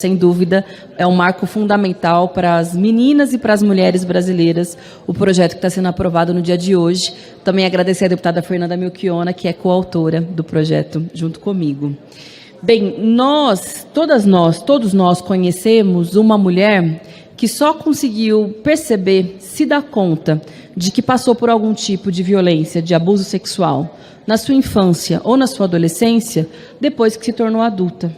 Sem dúvida, é um marco fundamental para as meninas e para as mulheres brasileiras, o projeto que está sendo aprovado no dia de hoje. Também agradecer à deputada Fernanda Melchiona, que é coautora do projeto, junto comigo. Bem, todos nós conhecemos uma mulher que só conseguiu perceber, se dar conta de que passou por algum tipo de violência, de abuso sexual, na sua infância ou na sua adolescência, depois que se tornou adulta.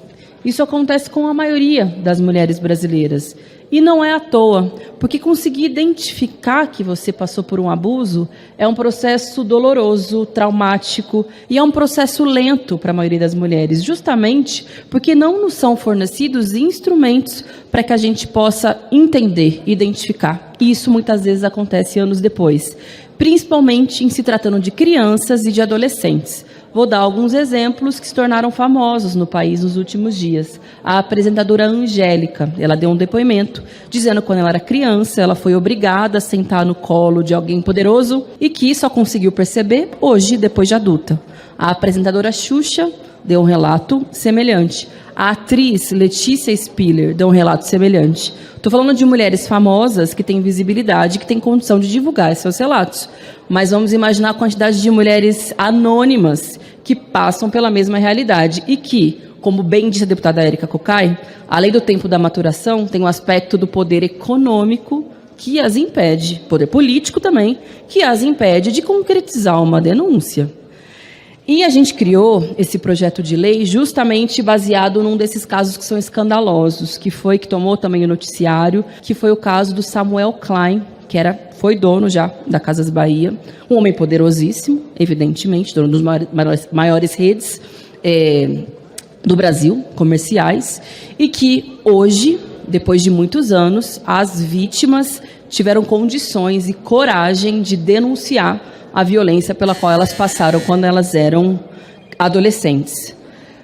Isso acontece com a maioria das mulheres brasileiras. E não é à toa, porque conseguir identificar que você passou por um abuso é um processo doloroso, traumático, e é um processo lento para a maioria das mulheres, justamente porque não nos são fornecidos instrumentos para que a gente possa entender, identificar. E isso muitas vezes acontece anos depois, principalmente em se tratando de crianças e de adolescentes. Vou dar alguns exemplos que se tornaram famosos no país nos últimos dias. A apresentadora Angélica, ela deu um depoimento dizendo que quando ela era criança, ela foi obrigada a sentar no colo de alguém poderoso e que só conseguiu perceber hoje, depois de adulta. A apresentadora Xuxa deu um relato semelhante. A atriz Letícia Spiller deu um relato semelhante. Estou falando de mulheres famosas que têm visibilidade, que têm condição de divulgar seus relatos. Mas vamos imaginar a quantidade de mulheres anônimas que passam pela mesma realidade e que, como bem disse a deputada Érica Cocai, além do tempo da maturação, tem o aspecto do poder econômico que as impede, poder político também, que as impede de concretizar uma denúncia. E a gente criou esse projeto de lei justamente baseado num desses casos que são escandalosos, que tomou também o noticiário, que foi o caso do Samuel Klein, que foi dono já da Casas Bahia, um homem poderosíssimo, evidentemente, dono das maiores redes do Brasil, comerciais, e que hoje, depois de muitos anos, as vítimas tiveram condições e coragem de denunciar a violência pela qual elas passaram quando elas eram adolescentes.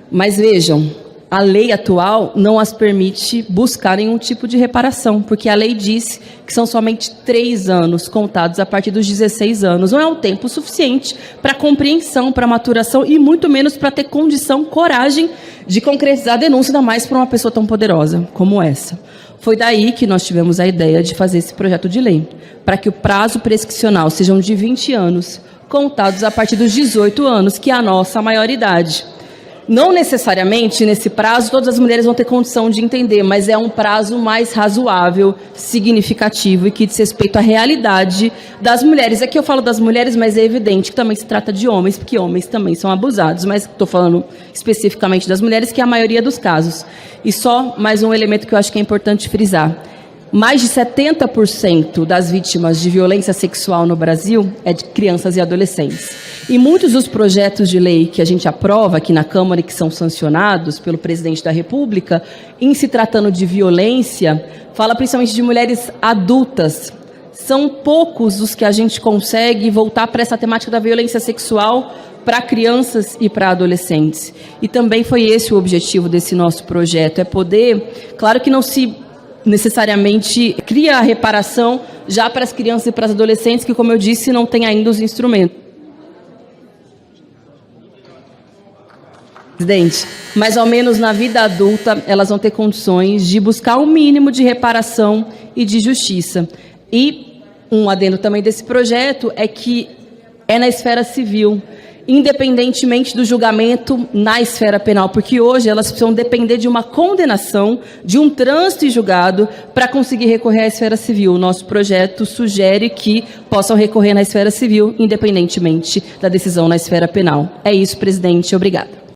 Mas vejam, a lei atual não as permite buscar nenhum tipo de reparação, porque a lei diz que são somente 3 anos contados a partir dos 16 anos. Não é um tempo suficiente para compreensão, para maturação e muito menos para ter condição, coragem de concretizar a denúncia, ainda mais para uma pessoa tão poderosa como essa. Foi daí que nós tivemos a ideia de fazer esse projeto de lei, para que o prazo prescricional sejam de 20 anos, contados a partir dos 18 anos, que é a nossa maioridade. Não necessariamente, nesse prazo, todas as mulheres vão ter condição de entender, mas é um prazo mais razoável, significativo e que diz respeito à realidade das mulheres. Aqui eu falo das mulheres, mas é evidente que também se trata de homens, porque homens também são abusados, mas estou falando especificamente das mulheres, que é a maioria dos casos. E só mais um elemento que eu acho que é importante frisar. Mais de 70% das vítimas de violência sexual no Brasil é de crianças e adolescentes. E muitos dos projetos de lei que a gente aprova aqui na Câmara e que são sancionados pelo presidente da República, em se tratando de violência, fala principalmente de mulheres adultas. São poucos os que a gente consegue voltar para essa temática da violência sexual para crianças e para adolescentes. E também foi esse o objetivo desse nosso projeto, é poder, claro que não se necessariamente cria a reparação já para as crianças e para as adolescentes, que, como eu disse, não têm ainda os instrumentos. Presidente, mas ao menos na vida adulta elas vão ter condições de buscar o mínimo de reparação e de justiça. E um adendo também desse projeto é que é na esfera civil, independentemente do julgamento na esfera penal, porque hoje elas precisam depender de uma condenação, de um trânsito em julgado, para conseguir recorrer à esfera civil. O nosso projeto sugere que possam recorrer na esfera civil, independentemente da decisão na esfera penal. É isso, presidente. Obrigada.